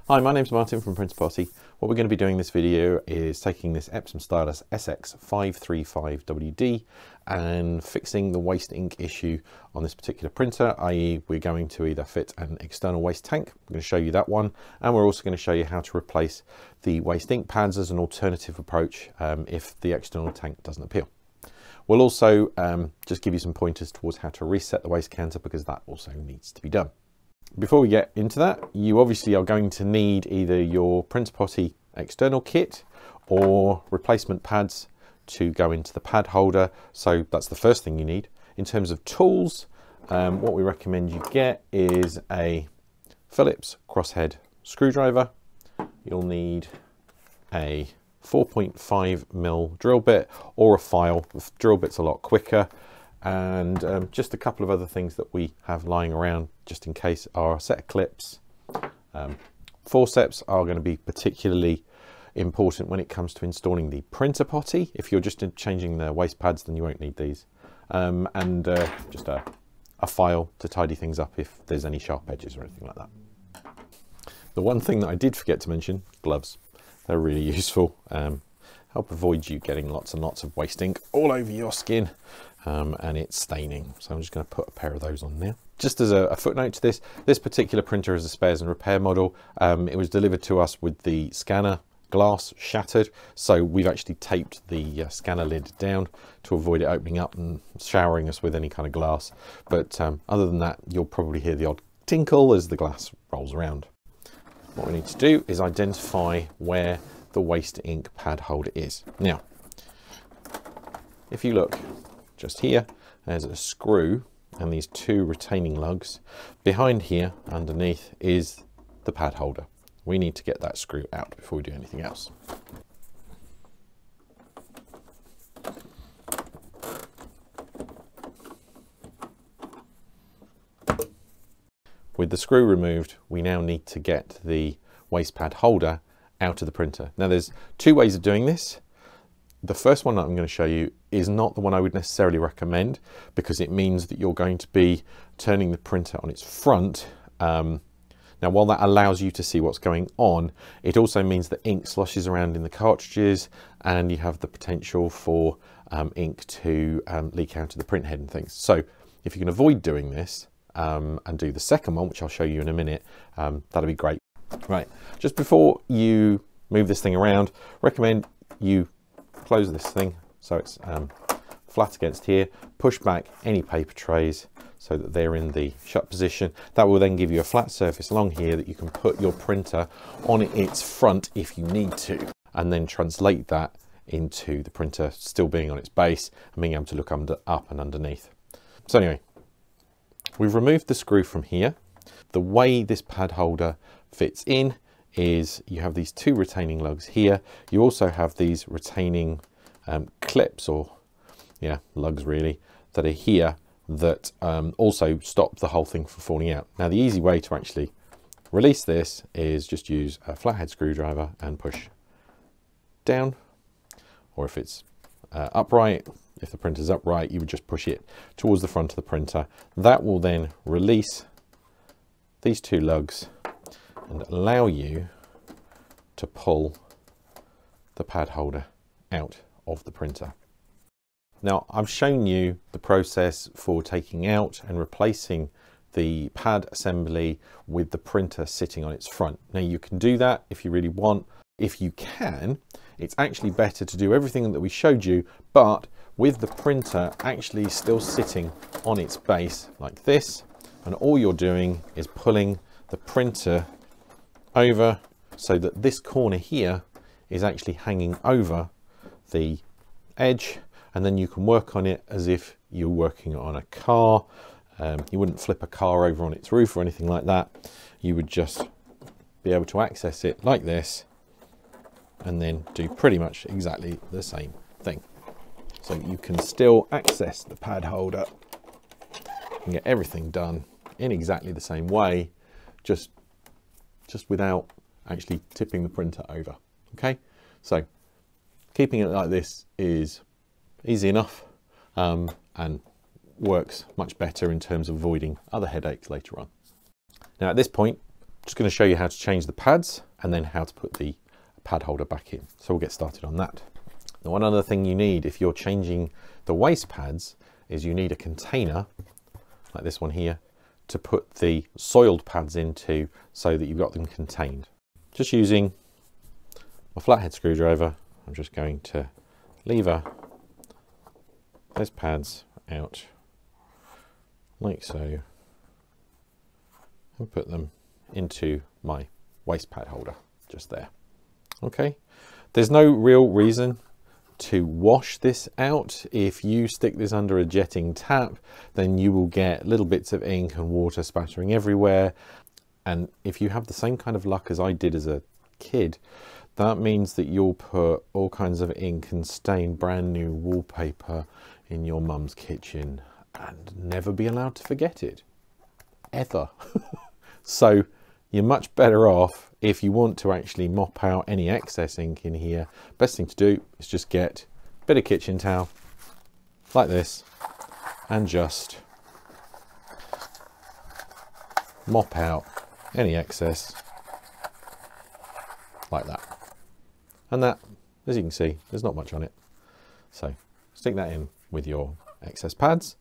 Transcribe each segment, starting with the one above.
Hi, my name's Martin from Printer Potty. What we're going to be doing in this video is taking this Epson SX 535WD and fixing the waste ink issue on this particular printer, i.e. we're going to either fit an external waste tank, we're going to show you that one, and we're also going to show you how to replace the waste ink pads as an alternative approach if the external tank doesn't appeal. We'll also just give you some pointers towards how to reset the waste counter, because that also needs to be done. Before we get into that, you obviously are going to need either your Printer Potty external kit or replacement pads to go into the pad holder. So that's the first thing you need. In terms of tools, what we recommend you get is a Phillips crosshead screwdriver. You'll need a 4.5mm drill bit or a file. The drill bit's a lot quicker. And just a couple of other things that we have lying around just in case are a set of clips. Forceps are going to be particularly important when it comes to installing the Printer Potty. If you're just changing the waste pads, then you won't need these. Just a file to tidy things up if there's any sharp edges or anything like that. The one thing that I did forget to mention, gloves. They're really useful. Help avoid you getting lots and lots of waste ink all over your skin and it's staining. So I'm just going to put a pair of those on now. Just as a footnote to this particular printer is a spares and repair model. It was delivered to us with the scanner glass shattered, so we've actually taped the scanner lid down to avoid it opening up and showering us with any kind of glass. But other than that, you'll probably hear the odd tinkle as the glass rolls around. What we need to do is identify where the waste ink pad holder is. Now, if you look just here, there's a screw and these two retaining lugs. Behind here, underneath, is the pad holder. We need to get that screw out before we do anything else. With the screw removed, we now need to get the waste pad holder out of the printer. Now there's two ways of doing this. The first one that I'm going to show you is not the one I would necessarily recommend, because it means that you're going to be turning the printer on its front. Now while that allows you to see what's going on, it also means that ink sloshes around in the cartridges and you have the potential for ink to leak out of the print head and things. So if you can avoid doing this and do the second one, which I'll show you in a minute, that'll be great. Right, just before you move this thing around, recommend you close this thing so it's flat against here, push back any paper trays so that they're in the shut position. That will then give you a flat surface along here that you can put your printer on its front if you need to, and then translate that into the printer still being on its base and being able to look up and underneath. So anyway, we've removed the screw from here. The way this pad holder fits in is you have these two retaining lugs here. You also have these retaining clips, or lugs really, that are here that also stop the whole thing from falling out. Now the easy way to actually release this is just use a flathead screwdriver and push down, or if it's upright, if the printer's upright, you would just push it towards the front of the printer. That will then release these two lugs and allow you to pull the pad holder out of the printer. Now I've shown you the process for taking out and replacing the pad assembly with the printer sitting on its front. Now you can do that if you really want. If you can, it's actually better to do everything that we showed you, but with the printer actually still sitting on its base like this, and all you're doing is pulling the printer over so that this corner here is actually hanging over the edge, and then you can work on it as if you're working on a car. You wouldn't flip a car over on its roof or anything like that. You would just be able to access it like this and then do pretty much exactly the same thing. So you can still access the pad holder and get everything done in exactly the same way, just without actually tipping the printer over. Okay, so keeping it like this is easy enough and works much better in terms of avoiding other headaches later on. Now at this point, Just going to show you how to change the pads and then how to put the pad holder back in. So we'll get started on that. Now, one other thing you need if you're changing the waste pads is you need a container like this one here to put the soiled pads into so that you've got them contained. Just using my flathead screwdriver, I'm just going to lever those pads out like so and put them into my waste pad holder just there. Okay, there's no real reason to wash this out. If you stick this under a jetting tap, then you will get little bits of ink and water spattering everywhere. And if you have the same kind of luck as I did as a kid, that means that you'll put all kinds of ink and stain brand new wallpaper in your mum's kitchen and never be allowed to forget it, ever. So you're much better off, if you want to actually mop out any excess ink in here, best thing to do is just get a bit of kitchen towel like this and just mop out any excess like that. And that, as you can see, there's not much on it. So stick that in with your excess pads.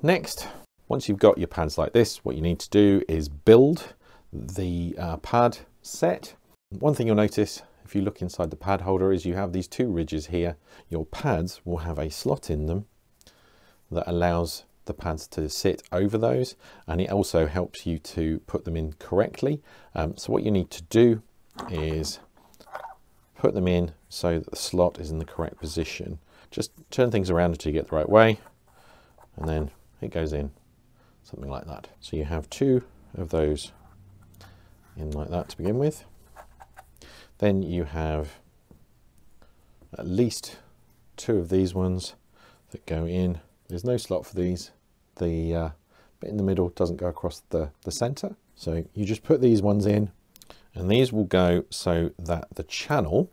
Next, once you've got your pads like this, what you need to do is build the pad set. One thing you'll notice if you look inside the pad holder is you have these two ridges here. Your pads will have a slot in them that allows the pads to sit over those, and it also helps you to put them in correctly. So what you need to do is put them in so that the slot is in the correct position. Just turn things around until you get the right way, and then it goes in something like that. So you have two of those in like that to begin with. Then you have at least two of these ones that go in. There's no slot for these. The bit in the middle doesn't go across the center. So you just put these ones in, and these will go so that the channel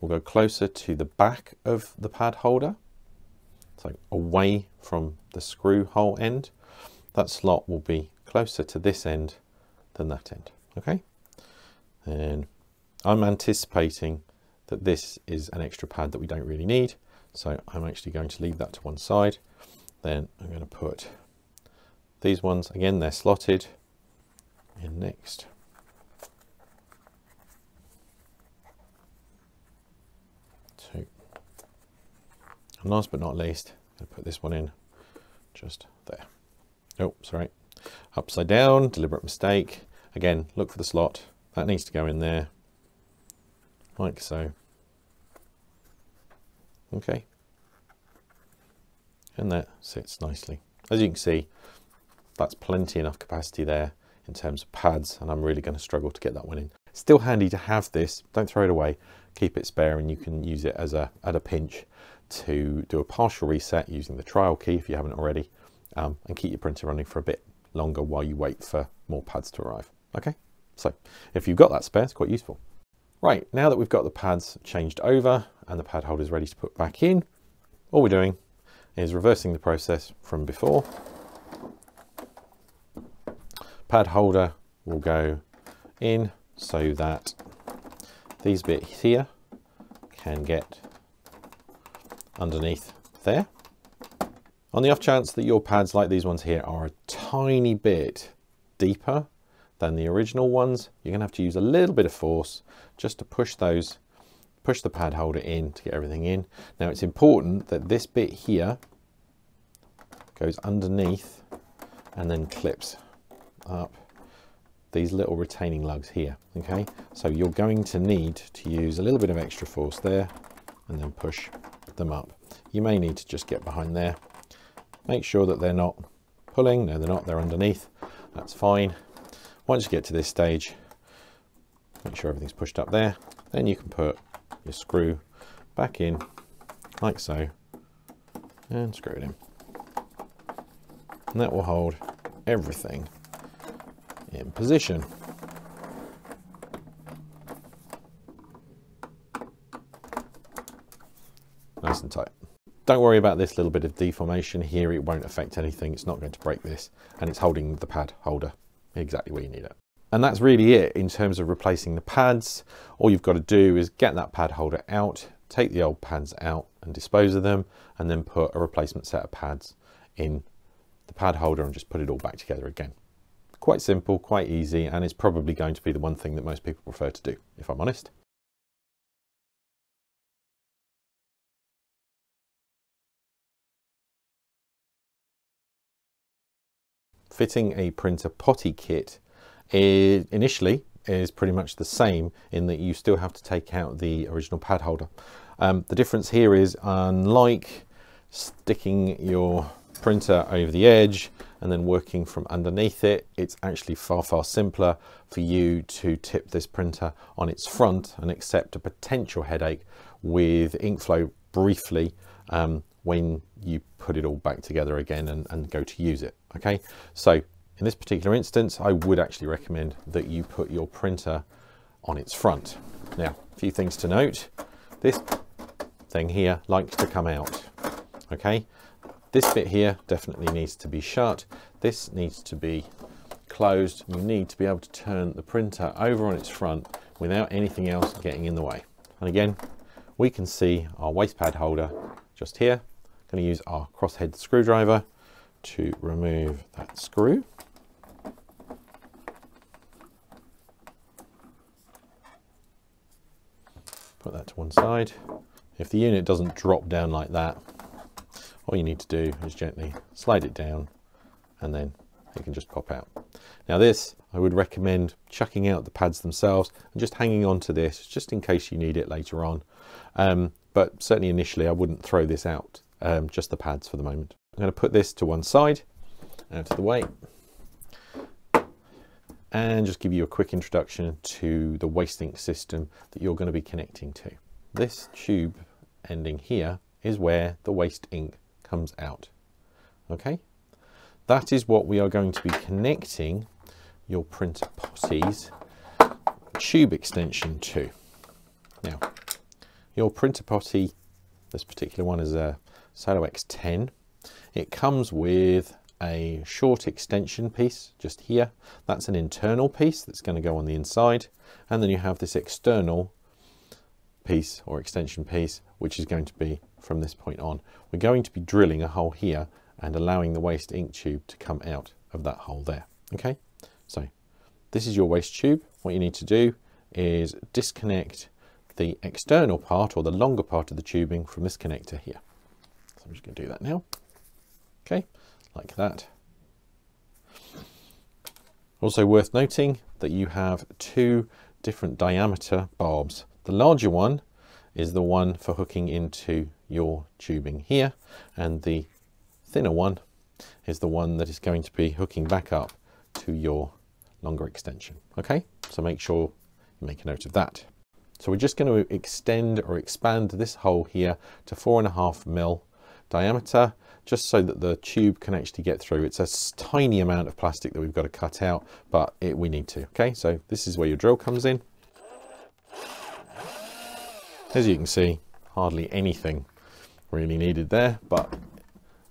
will go closer to the back of the pad holder, so away from the screw hole end. That slot will be closer to this end than that end. Okay, and I'm anticipating that this is an extra pad that we don't really need, so I'm actually going to leave that to one side. Then I'm going to put these ones, again they're slotted, in next. Two. And last but not least, I'm going to put this one in just there. Oh, sorry. Upside down, deliberate mistake. Again, look for the slot. That needs to go in there, like so. Okay. And that sits nicely. As you can see, that's plenty enough capacity there in terms of pads, and I'm really going to struggle to get that one in. Still handy to have this. Don't throw it away. Keep it spare, and you can use it as at a pinch to do a partial reset using the trial key if you haven't already, and keep your printer running for a bit longer while you wait for more pads to arrive. Okay, so if you've got that spare, it's quite useful. Right, now that we've got the pads changed over and the pad holder is ready to put back in, all we're doing is reversing the process from before. Pad holder will go in so that these bits here can get underneath there. On the off chance that your pads like these ones here are a tiny bit deeper than the original ones, you're going to have to use a little bit of force just to push the pad holder in to get everything in. Now it's important that this bit here goes underneath and then clips up these little retaining lugs here. Okay, so you're going to need to use a little bit of extra force there and then push them up. You may need to just get behind there. Make sure that they're not pulling. No, they're not. They're underneath. That's fine. Once you get to this stage, make sure everything's pushed up there. Then you can put your screw back in like so and screw it in. And that will hold everything in position. Nice and tight. Don't worry about this little bit of deformation here. It won't affect anything. It's not going to break this, and it's holding the pad holder exactly where you need it. And that's really it in terms of replacing the pads. All you've got to do is get that pad holder out, take the old pads out and dispose of them, and then put a replacement set of pads in the pad holder and just put it all back together again. Quite simple, quite easy, and it's probably going to be the one thing that most people prefer to do, if I'm honest. Fitting a printer potty kit initially is pretty much the same in that you still have to take out the original pad holder. The difference here is, unlike sticking your printer over the edge and then working from underneath it, it's actually far simpler for you to tip this printer on its front and accept a potential headache with ink flow briefly when you put it all back together again and go to use it. Okay, so in this particular instance, I would actually recommend that you put your printer on its front. Now, a few things to note. This thing here likes to come out. Okay, this bit here definitely needs to be shut. This needs to be closed. You need to be able to turn the printer over on its front without anything else getting in the way. And again, we can see our waste pad holder just here. I'm going to use our crosshead screwdriver to remove that screw. Put that to one side. If the unit doesn't drop down like that, all you need to do is gently slide it down and then it can just pop out. Now this, I would recommend chucking out the pads themselves and just hanging on to this just in case you need it later on. But certainly initially I wouldn't throw this out, just the pads for the moment. I'm going to put this to one side, out of the way, and just give you a quick introduction to the waste ink system that you're going to be connecting to. This tube ending here is where the waste ink comes out. Okay, that is what we are going to be connecting your Printer Potty's tube extension to. Now, your Printer Potty, this particular one is a Solo X10. It comes with a short extension piece just here. That's an internal piece that's going to go on the inside, and then you have this external piece or extension piece which is going to be from this point on. We're going to be drilling a hole here and allowing the waste ink tube to come out of that hole there. Okay, so this is your waste tube. What you need to do is disconnect the external part or the longer part of the tubing from this connector here. So I'm just going to do that now. Okay, like that. Also worth noting that you have two different diameter barbs. The larger one is the one for hooking into your tubing here, and the thinner one is the one that is going to be hooking back up to your longer extension. Okay, so make sure you make a note of that. So we're just going to extend or expand this hole here to 4.5 mm diameter, just so that the tube can actually get through. It's a tiny amount of plastic that we've got to cut out, but we need to. Okay, so this is where your drill comes in. As you can see, hardly anything really needed there, but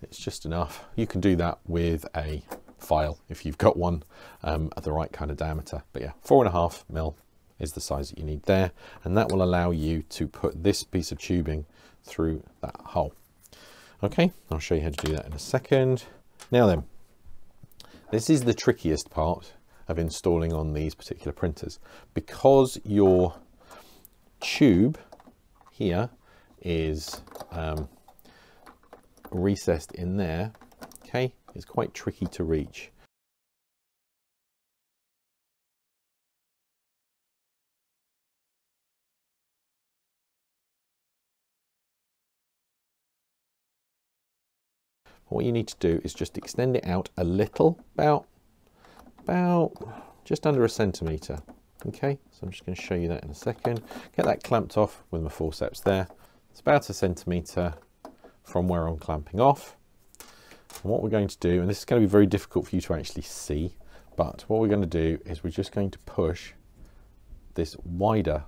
it's just enough. You can do that with a file if you've got one at the right kind of diameter. But yeah, 4.5 mm is the size that you need there, and that will allow you to put this piece of tubing through that hole. Okay, I'll show you how to do that in a second. Now then, this is the trickiest part of installing on these particular printers, because your tube here is recessed in there. Okay, it's quite tricky to reach. What you need to do is just extend it out a little, about just under 1 centimetre. Okay, so I'm just going to show you that in a second. Get that clamped off with my forceps there. It's about 1 centimetre from where I'm clamping off. And what we're going to do, and this is going to be very difficult for you to actually see, but what we're going to do is we're just going to push this wider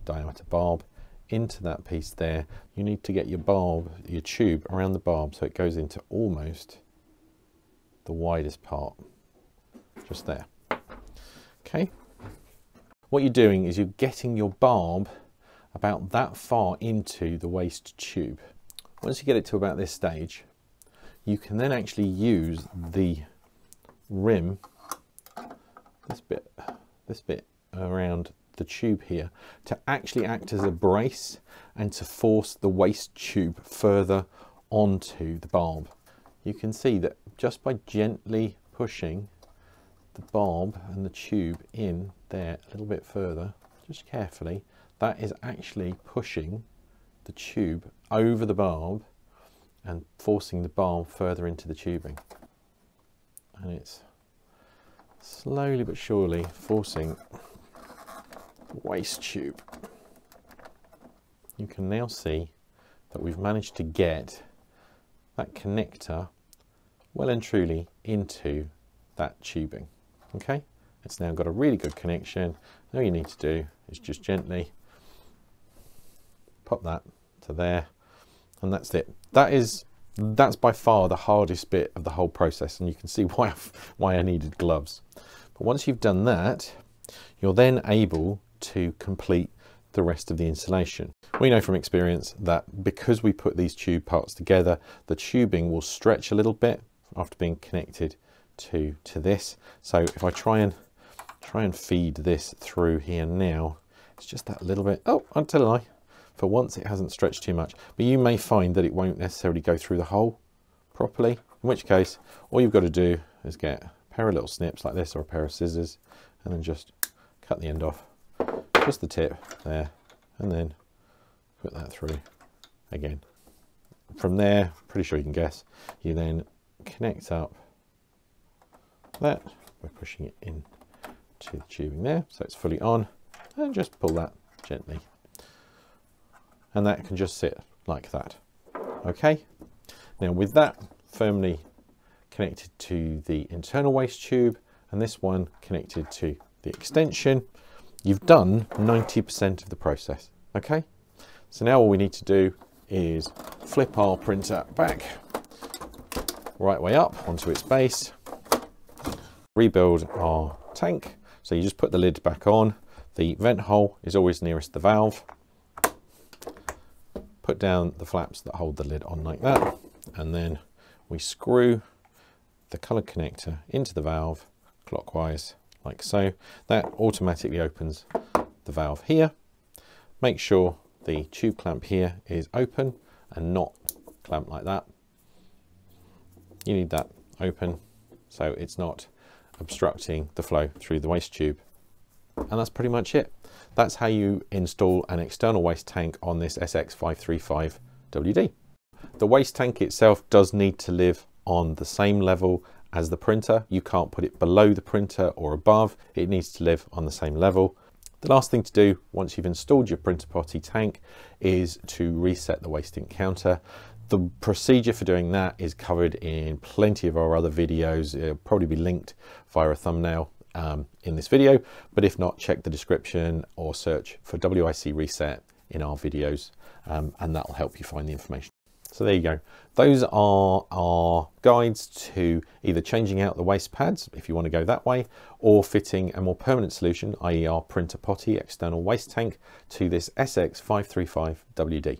diameter barb into that piece there. You need to get your tube around the barb so it goes into almost the widest part, just there. Okay. What you're doing is you're getting your barb about that far into the waste tube. Once you get it to about this stage, you can then actually use the rim, this bit around the tube here, to actually act as a brace and to force the waste tube further onto the barb. You can see that just by gently pushing the barb and the tube in there a little bit further, just carefully, that is actually pushing the tube over the barb and forcing the barb further into the tubing. And it's slowly but surely forcing the waste tube. You can now see that we've managed to get that connector well and truly into that tubing. Okay, it's now got a really good connection. All you need to do is just gently pop that to there, and that's it. That's by far the hardest bit of the whole process, and you can see why I needed gloves. But once you've done that, you're then able to complete the rest of the installation. We know from experience that because we put these tube parts together, the tubing will stretch a little bit after being connected to this. So if I try and feed this through here now, it's just that little bit. Oh, I'll tell a lie. For once it hasn't stretched too much, but you may find that it won't necessarily go through the hole properly, in which case all you've got to do is get a pair of little snips like this or a pair of scissors and then just cut the end off, just the tip there, and then put that through again. From there, pretty sure you can guess, you then connect up that by pushing it in to the tubing there so it's fully on, and just pull that gently, and that can just sit like that. Okay, now with that firmly connected to the internal waste tube and this one connected to the extension, you've done 90% of the process. Okay, so now all we need to do is flip our printer back right way up onto its base, rebuild our tank. So you just put the lid back on, the vent hole is always nearest the valve, put down the flaps that hold the lid on like that, and then we screw the colour connector into the valve clockwise like so. That automatically opens the valve here. Make sure the tube clamp here is open and not clamped like that. You need that open so it's not obstructing the flow through the waste tube. And that's pretty much it. That's how you install an external waste tank on this SX 535 WD. The waste tank itself does need to live on the same level as the printer. You can't put it below the printer or above. It needs to live on the same level. The last thing to do once you've installed your Printer Potty tank is to reset the waste ink counter. The procedure for doing that is covered in plenty of our other videos. It'll probably be linked via a thumbnail in this video, but if not, check the description or search for WIC reset in our videos, and that'll help you find the information. So there you go. Those are our guides to either changing out the waste pads if you want to go that way, or fitting a more permanent solution, i.e. our Printer Potty external waste tank to this SX 535 WD.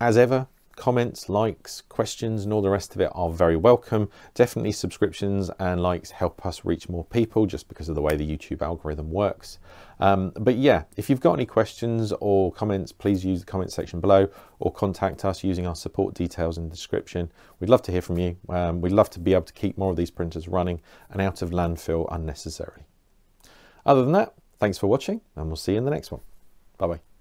As ever, comments, likes, questions and all the rest of it are very welcome. Definitely subscriptions and likes help us reach more people just because of the way the YouTube algorithm works. But yeah, if you've got any questions or comments, please use the comment section below or contact us using our support details in the description. We'd love to hear from you. We'd love to be able to keep more of these printers running and out of landfill unnecessarily. Other than that, thanks for watching and we'll see you in the next one. Bye bye.